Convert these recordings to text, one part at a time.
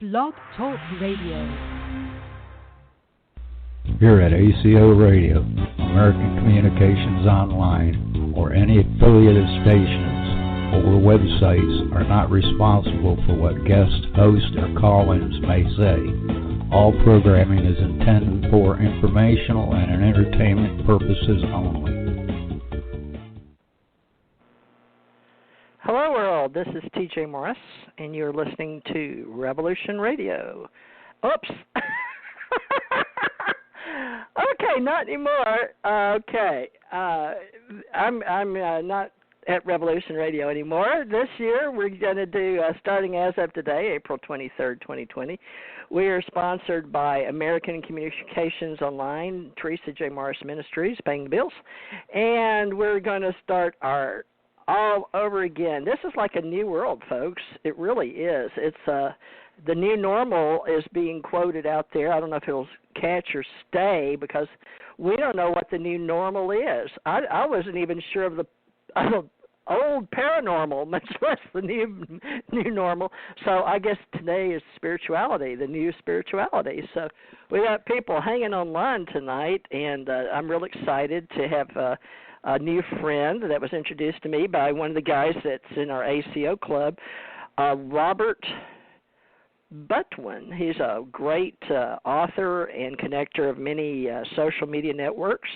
Blog Talk Radio. Here at ACO Radio, American Communications Online, or any affiliated stations or websites are not responsible for what guest hosts or call-ins may say. All programming is intended for informational and entertainment purposes only. Hello world, this is TJ Morris, and you're listening to Revolution Radio. Oops. Okay, not anymore. Okay, I'm not at Revolution Radio anymore. This year we're going to do, starting as of today, April 23rd, 2020, we are sponsored by American Communications Online, Teresa J. Morris Ministries, paying the bills, and we're going to start our all over again. This is like a new world, folks. It really is. It's the new normal is being quoted out there. I don't know if it'll catch or stay because we don't know what the new normal is. I wasn't even sure of the old paranormal, much less the new normal. So I guess today is spirituality, the new spirituality. So we got people hanging online tonight, and I'm real excited to have a new friend that was introduced to me by one of the guys that's in our ACO club, Robert Butwin. He's a great author and connector of many social media networks.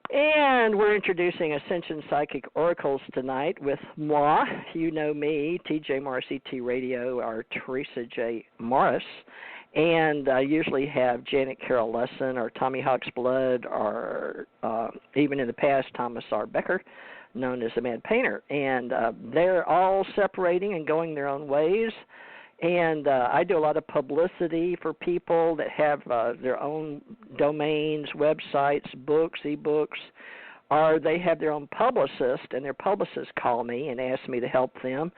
And we're introducing Ascension Psychic Oracles tonight with moi. You know me, TJ Morris ET Radio, or Teresa J. Morris. And I usually have Janet Carroll Lesson or Tommy Hawk's Blood or even in the past Thomas R. Becker, known as the Mad Painter. And they're all separating and going their own ways. And I do a lot of publicity for people that have their own domains, websites, books, e-books, or they have their own publicist, and their publicists call me and ask me to help them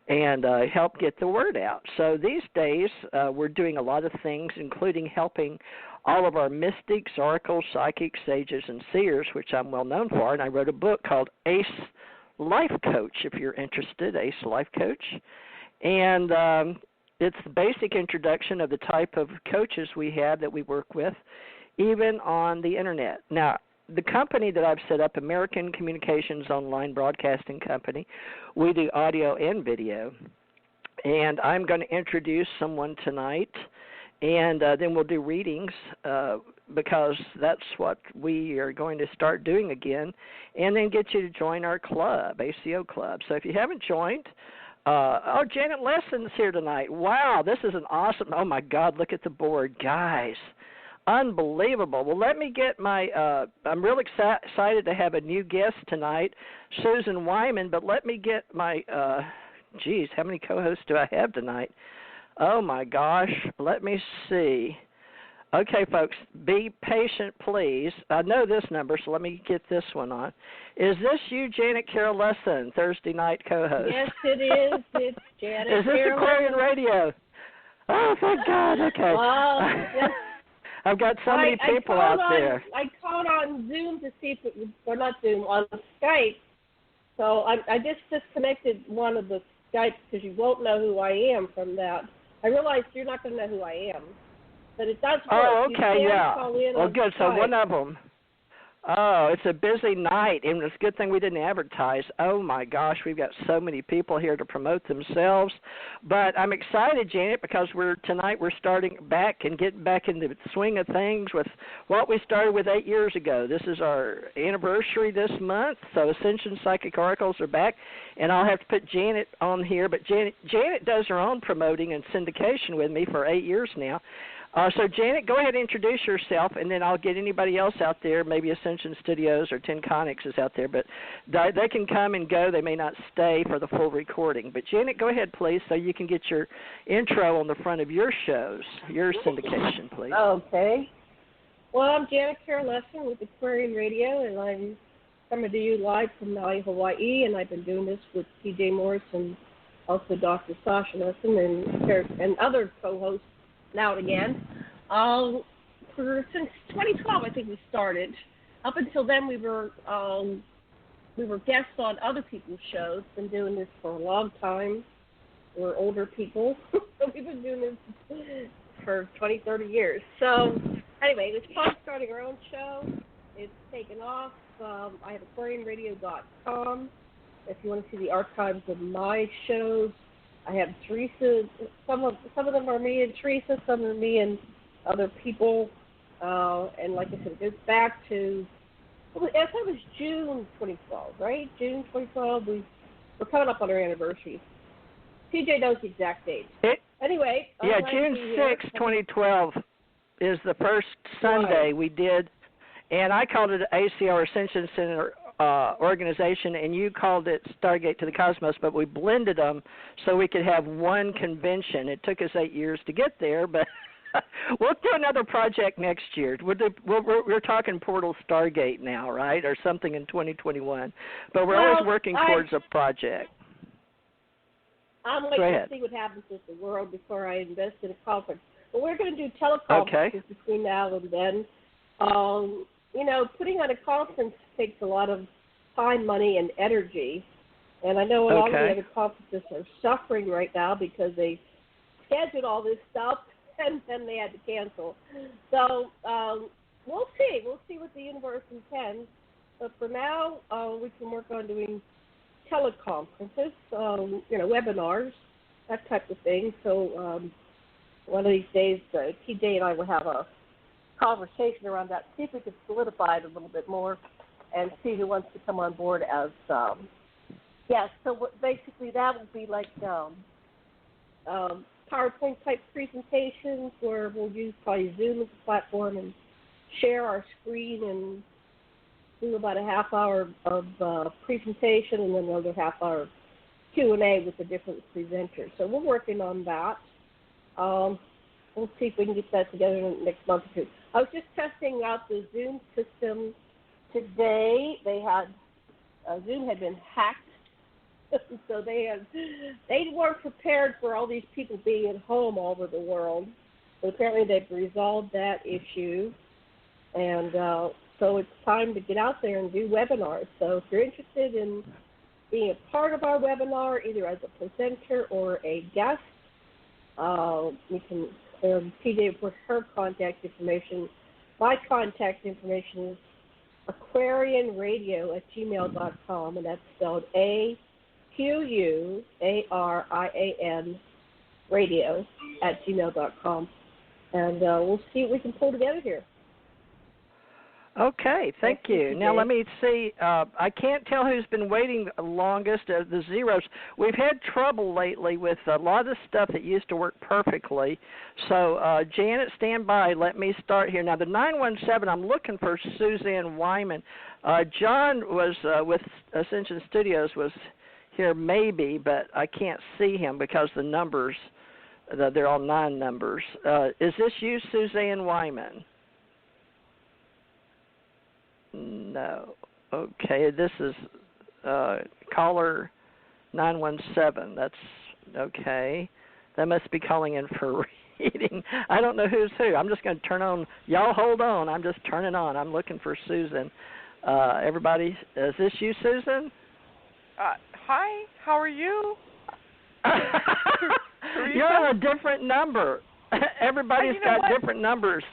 and help get the word out. So these days we're doing a lot of things, including helping all of our mystics, oracles, psychics, sages, and seers, which I'm well known for, and I wrote a book called Ace Life Coach, if you're interested, Ace Life Coach. And it's the basic introduction of the type of coaches we have that we work with, even on the Internet. Now, the company that I've set up, American Communications Online Broadcasting Company, we do audio and video. And I'm going to introduce someone tonight, and then we'll do readings because that's what we are going to start doing again, and then get you to join our club, ACO Club. So if you haven't joined, Janet Lesson's here tonight. Wow, this is an awesome, oh my God, look at the board. Guys, unbelievable. Well, let me get my, I'm really excited to have a new guest tonight, Susan Wyman, but let me get my, geez, how many co-hosts do I have tonight? Oh my gosh, let me see. Okay, folks, be patient, please. I know this number, so let me get this one on. Is this you, Janet Carroll Lesson, Thursday night co-host? Yes, it is. It's Janet Is this Carroll Aquarian Radio? Oh, thank God. Okay. Yes. I've got so many people out there. I called on Zoom to see if it was, or not Zoom, on Skype. So I just disconnected one of the Skypes because you won't know who I am from that. I realized you're not going to know who I am. But it does work. Oh, okay, yeah. Well, good. So one of them. Oh, it's a busy night, and it's a good thing we didn't advertise. Oh, my gosh, we've got so many people here to promote themselves. But I'm excited, Janet, because tonight we're starting back and getting back in the swing of things with what we started with 8 years ago. This is our anniversary this month, so Ascension Psychic Oracles are back, and I'll have to put Janet on here. But Janet does her own promoting and syndication with me for 8 years now. So, Janet, go ahead and introduce yourself, and then I'll get anybody else out there. Maybe Ascension Studios or Ten Conics is out there, but they can come and go. They may not stay for the full recording. But, Janet, go ahead, please, so you can get your intro on the front of your shows, your syndication, please. Okay. Well, I'm Janet Carroll Lesson with Aquarian Radio, and I'm coming to you live from Maui, Hawaii, and I've been doing this with TJ Morris and also Dr. Sasha Lesson and other co-hosts now and again. Since 2012, I think we started. Up until then, we were guests on other people's shows. Been doing this for a long time, we're older people. We've been doing this for 20, 30 years. So anyway, it's fun starting our own show. It's taken off. I have aquariumradio.com. If you want to see the archives of my shows, I have Teresa. Some of them are me and Teresa. Some are me and other people. And like I said, it goes back to, I thought it was June 2012, right? June 2012. We're coming up on our anniversary. TJ knows the exact date. Anyway. Yeah, June 6, 2012 is the first Sunday we did. And I called it ACR Ascension Center organization, and you called it Stargate to the Cosmos, but we blended them so we could have one convention. It took us 8 years to get there, but we'll do another project next year. We're talking Portal Stargate now, right, or something in 2021. But we're always working towards a project. I'm waiting to see what happens with the world before I invest in a conference. But we're going to do teleconferences between now and then. Putting on a conference takes a lot of time, money, and energy. And I know a lot of the other conferences are suffering right now because they scheduled all this stuff and then they had to cancel. So we'll see. We'll see what the universe intends. But for now, we can work on doing teleconferences, webinars, that type of thing. So one of these days, TJ and I will have a conversation around that, see if we can solidify it a little bit more and see who wants to come on board as so basically that will be like PowerPoint type presentations where we'll use probably Zoom as a platform and share our screen and do about a half hour of presentation and then another half hour Q&A with the different presenters. So we're working on that. We'll see if we can get that together in the next month or two. I was just testing out the Zoom system today. Zoom had been hacked, so they weren't prepared for all these people being at home all over the world. But apparently they've resolved that issue, and so it's time to get out there and do webinars. So if you're interested in being a part of our webinar, either as a presenter or a guest, you can. TJ put her contact information. My contact information is aquarianradio@gmail.com, and that's spelled AQUARIAN radio@gmail.com. And we'll see what we can pull together here. Okay, thank you. Now let me see. I can't tell who's been waiting longest. The zeros. We've had trouble lately with a lot of the stuff that used to work perfectly. So, Janet, stand by. Let me start here. Now, the 917, I'm looking for Suzanne Wyman. John was with Ascension Studios was here maybe, but I can't see him because the numbers, they're all 9 numbers. Is this you, Suzanne Wyman? No. Okay, this is caller 917. That's okay. That must be calling in for reading. I don't know who's who. I'm just going to turn on. Y'all hold on. I'm just turning on. I'm looking for Susan. Everybody, is this you, Susan? Hi. How are you? You're on a different number. Everybody's got different numbers.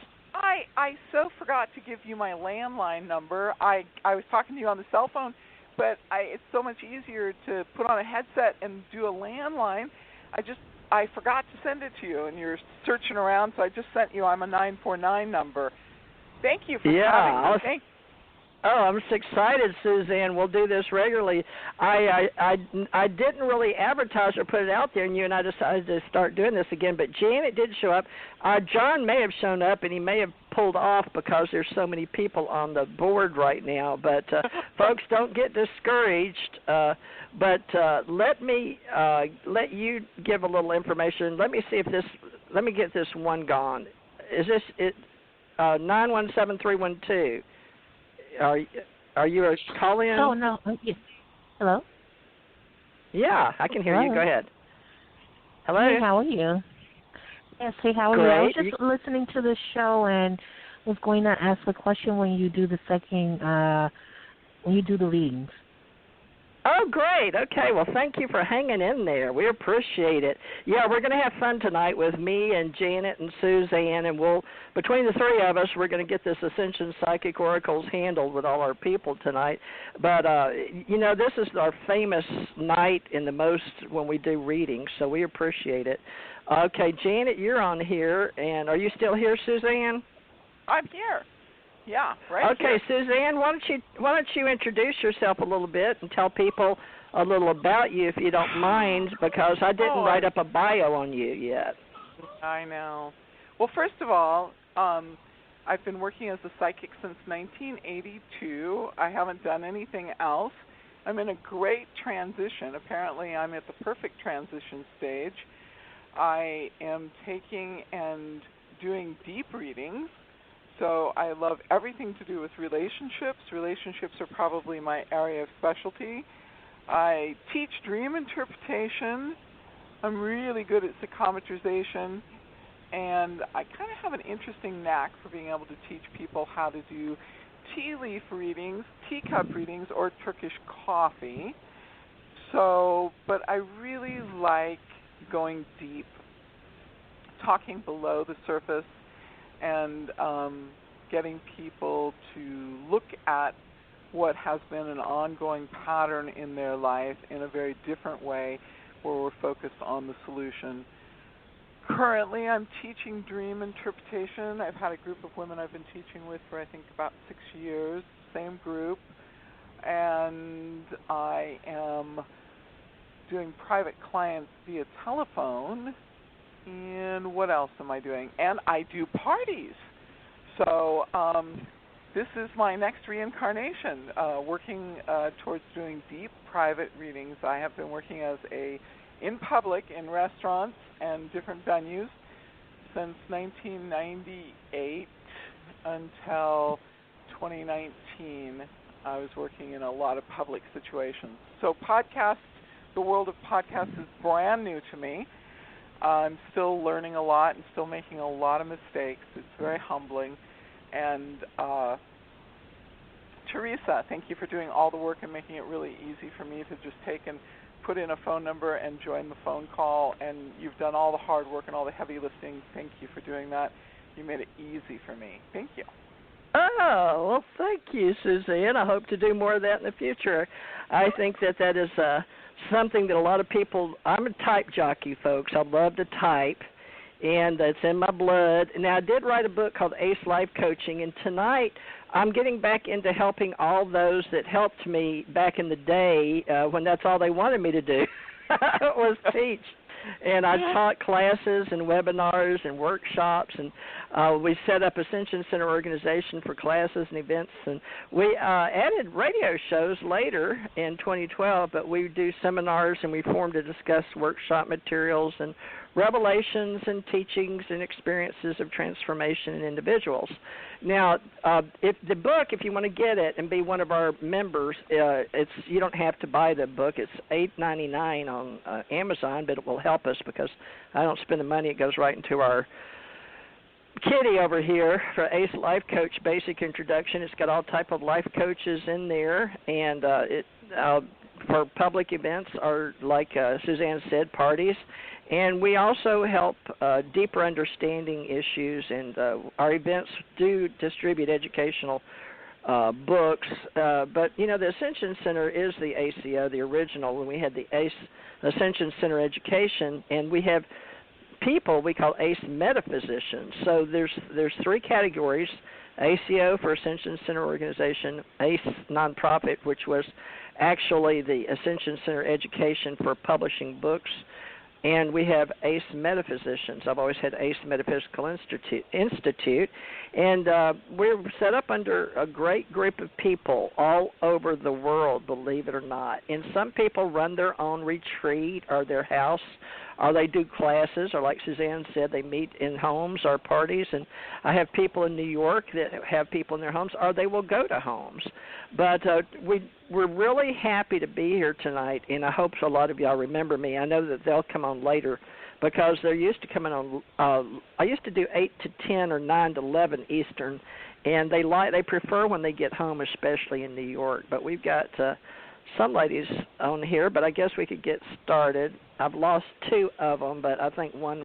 I so forgot to give you my landline number. I was talking to you on the cell phone, but it's so much easier to put on a headset and do a landline. I forgot to send it to you, and you're searching around, so I just sent you. I'm a 949 number. Thank you for having me. I'm so excited, Suzanne. We'll do this regularly. I didn't really advertise or put it out there, and you and I decided to start doing this again. But Janet did show up. John may have shown up, and he may have pulled off because there's so many people on the board right now. But folks, don't get discouraged. But let me let you give a little information. Let me see if this. Let me get this one gone. Is this it? 917312. Are you a call-in? Oh, no. Yes. Hello? Yeah, I can hear you. Go ahead. Hello? Hey, how are you? Yes, hey, how are you? I was just listening to the show and was going to ask a question when you do the second, when you do the readings. Oh, great. Okay, well, thank you for hanging in there. We appreciate it. Yeah, we're going to have fun tonight with me and Janet and Suzanne, and between the three of us, we're going to get this Ascension Psychic Oracles handled with all our people tonight. But, this is our famous night when we do readings, so we appreciate it. Okay, Janet, you're on here, and are you still here, Suzanne? I'm here. Yeah, right. Okay, here. Suzanne, why don't you introduce yourself a little bit and tell people a little about you, if you don't mind, because I didn't write up a bio on you yet. I know. Well, first of all, I've been working as a psychic since 1982. I haven't done anything else. I'm in a great transition. Apparently, I'm at the perfect transition stage. I am taking and doing deep readings. So I love everything to do with relationships. Relationships are probably my area of specialty. I teach dream interpretation. I'm really good at psychometrization. And I kind of have an interesting knack for being able to teach people how to do tea leaf readings, teacup readings, or Turkish coffee. But I really like going deep, talking below the surface, and getting people to look at what has been an ongoing pattern in their life in a very different way, where we're focused on the solution. Currently, I'm teaching dream interpretation. I've had a group of women I've been teaching with for, I think, about 6 years, same group. And I am doing private clients via telephone. And what else am I doing? And I do parties. So this is my next reincarnation, working towards doing deep private readings. I have been working in public, in restaurants and different venues since 1998 until 2019. I was working in a lot of public situations. So the world of podcasts is brand new to me. I'm still learning a lot and still making a lot of mistakes. It's very humbling. And Teresa, thank you for doing all the work and making it really easy for me to just take and put in a phone number and join the phone call. And you've done all the hard work and all the heavy lifting. Thank you for doing that. You made it easy for me. Thank you. Oh, well, thank you, Suzanne. I hope to do more of that in the future. I think that is something that a lot of people, I'm a type jockey, folks. I love to type, and it's in my blood. Now, I did write a book called Ace Life Coaching, and tonight I'm getting back into helping all those that helped me back in the day when that's all they wanted me to do was teach. And I taught classes and webinars and workshops, and we set up Ascension Center organization for classes and events. And we added radio shows later in 2012, but we do seminars, and we formed to discuss workshop materials and revelations and teachings and experiences of transformation in individuals. Now, if you want to get it and be one of our members, you don't have to buy the book. It's $8.99 on Amazon, but it will help us because I don't spend the money. It goes right into our kitty over here for Ace Life Coach Basic Introduction. It's got all type of life coaches in there, and for public events or, like Suzanne said, parties. And we also help deeper understanding issues, and our events do distribute educational books. But, the Ascension Center is the ACO, the original, when we had the Ascension Center Education, and we have people we call ACE metaphysicians. So there's three categories: ACO for Ascension Center Organization, ACE Nonprofit, which was actually the Ascension Center Education for publishing books, and we have ACE Metaphysicians. I've always had ACE Metaphysical Institute, and we're set up under a great group of people all over the world, believe it or not. And some people run their own retreat or their house, or they do classes, or like Suzanne said, they meet in homes or parties. And I have people in New York that have people in their homes, or they will go to homes. But we're really happy to be here tonight, and I hope a lot of y'all remember me. I know that they'll come on later because they're used to coming on. I used to do 8 to 10 or 9 to 11 Eastern, and they prefer when they get home, especially in New York. But we've got some ladies on here, but I guess we could get started. I've lost 2 of them, but I think one